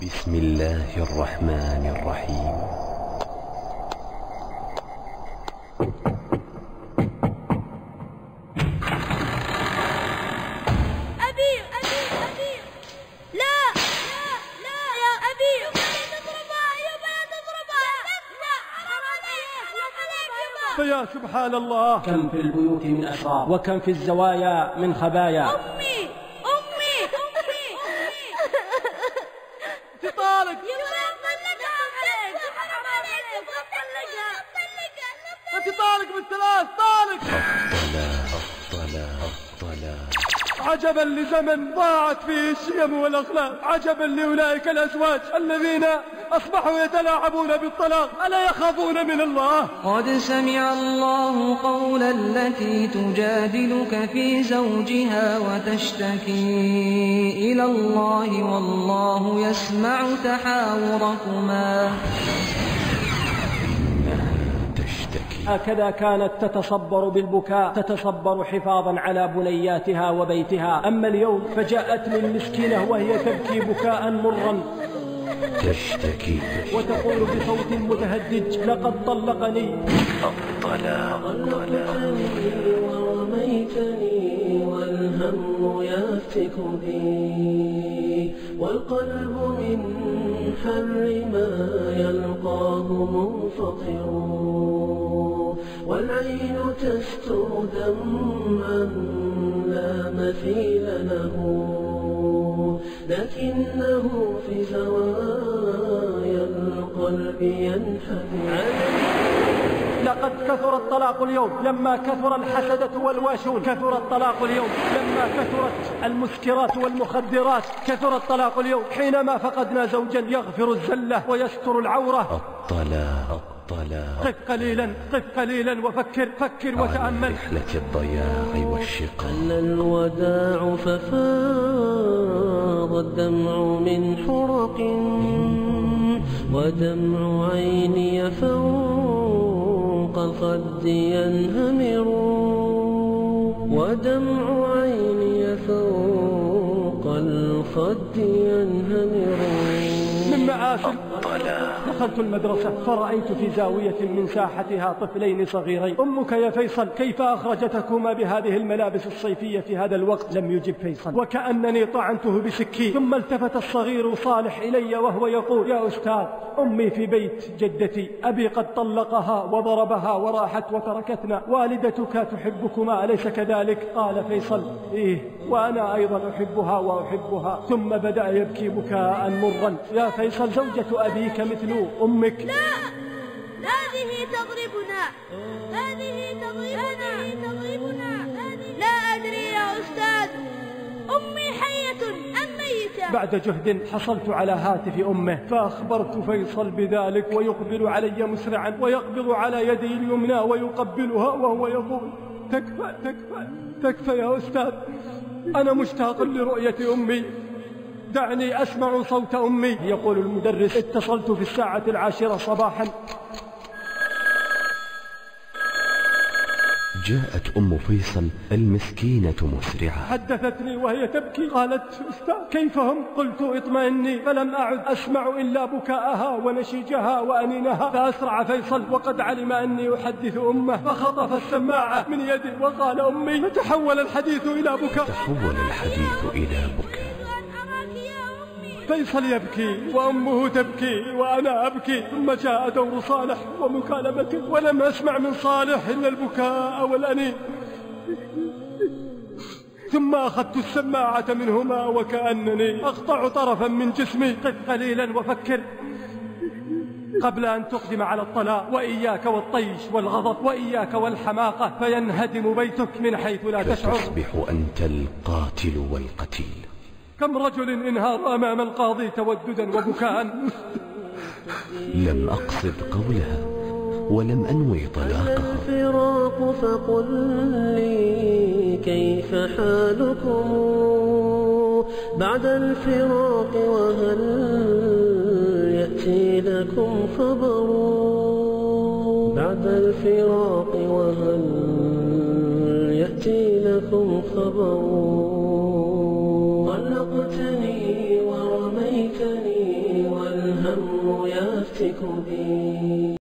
بسم الله الرحمن الرحيم. أبي لا يا أبي تضربها فيا سبحان الله، كم في البيوت من أسرار وكم في الزوايا من خبايا. أمي طارق أنت طارق بالثلاث طارق. الطلاق عجبا لزمن ضاعت فيه الشيم والأخلاق، عجبا لأولئك الأزواج الذين أصبحوا يتلاعبون بالطلاق، ألا يخافون من الله؟ قد سمع الله قول التي تجادلك في زوجها وتشتكي إلى الله والله يسمع تحاوركما. هكذا كانت تتصبر بالبكاء، تتصبر حفاظا على بنياتها وبيتها. أما اليوم فجاءتني المسكينة وهي تبكي بكاء مرا، تشتكي وتقول بصوت متهدج: لقد طلقني. الطلاق. ورميتني والهم يفتك بي، والقلب من حر ما يلقاه منفطر، والعين تستر دمعا لا مثيل له، لكنه في زوايا القلب ينحدر. لقد كثر الطلاق اليوم لما كثر الحسدة والواشون، كثر الطلاق اليوم لما كثرت المسكرات والمخدرات، كثر الطلاق اليوم حينما فقدنا زوجا يغفر الزلة ويستر العورة. الطلاق. قف قليلا وفكر وتأمل. رحلة الضياع والشقاء. أن الوداع ففاض الدمع من حرق، ودمع عيني فوق خدي ينهمر، ودمع عيني فوق الخد ينهمر. من معاشر دخلت المدرسة فرأيت في زاوية من ساحتها طفلين صغيرين. أمك يا فيصل كيف أخرجتكما بهذه الملابس الصيفية في هذا الوقت؟ لم يجب فيصل، وكأنني طعنته بسكين. ثم التفت الصغير صالح إلي وهو يقول: يا أستاذ، أمي في بيت جدتي، أبي قد طلقها وضربها وراحت وتركتنا، والدتك تحبكما أليس كذلك؟ قال فيصل: إيه، وأنا أيضا أحبها وأحبها. ثم بدأ يبكي بكاء مرا. يا فيصل، زوجة أبيك مثل أمك. لا، هذه تضربنا. لا أدري يا أستاذ، أمي حية أم ميتة؟ بعد جهد حصلت على هاتف أمه فأخبرت فيصل بذلك، ويقبل علي مسرعا ويقبض على يدي اليمنى ويقبلها وهو يقول: تكفى يا أستاذ، أنا مشتاق لرؤية أمي، دعني أسمع صوت أمي. يقول المدرس: اتصلت في 10:10 صباحا. جاءت أم فيصل المسكينة مسرعة، حدثتني وهي تبكي، قالت: أستاذ كيف هم؟ قلت: اطمئني. فلم أعد أسمع إلا بكاءها ونشيجها وأنينها. فأسرع فيصل وقد علم أني أحدث أمه، فخطف السماعة من يدي وقال: أمي. فتحول الحديث إلى بكاء. فيصل يبكي وأمه تبكي وأنا أبكي. ثم جاء دور صالح ومكالمته، ولم أسمع من صالح إلا البكاء والأنين. ثم أخذت السماعة منهما وكأنني أقطع طرفا من جسمي. قف قليلا وفكر قبل أن تقدم على الطلاق، وإياك والطيش والغضب، وإياك والحماقة، فينهدم بيتك من حيث لا تشعر. فتصبح أنت القاتل والقتيل. كم رجل انهار أمام القاضي توددا وبكاء. لم أقصد قولها ولم أنوي طلاقها. الفراق فقل لي كيف حالكم بعد الفراق، وهل يأتي لكم خبر بعد الفراق، وهل يأتي لكم خبر. طلقتني ورميتني اركبي.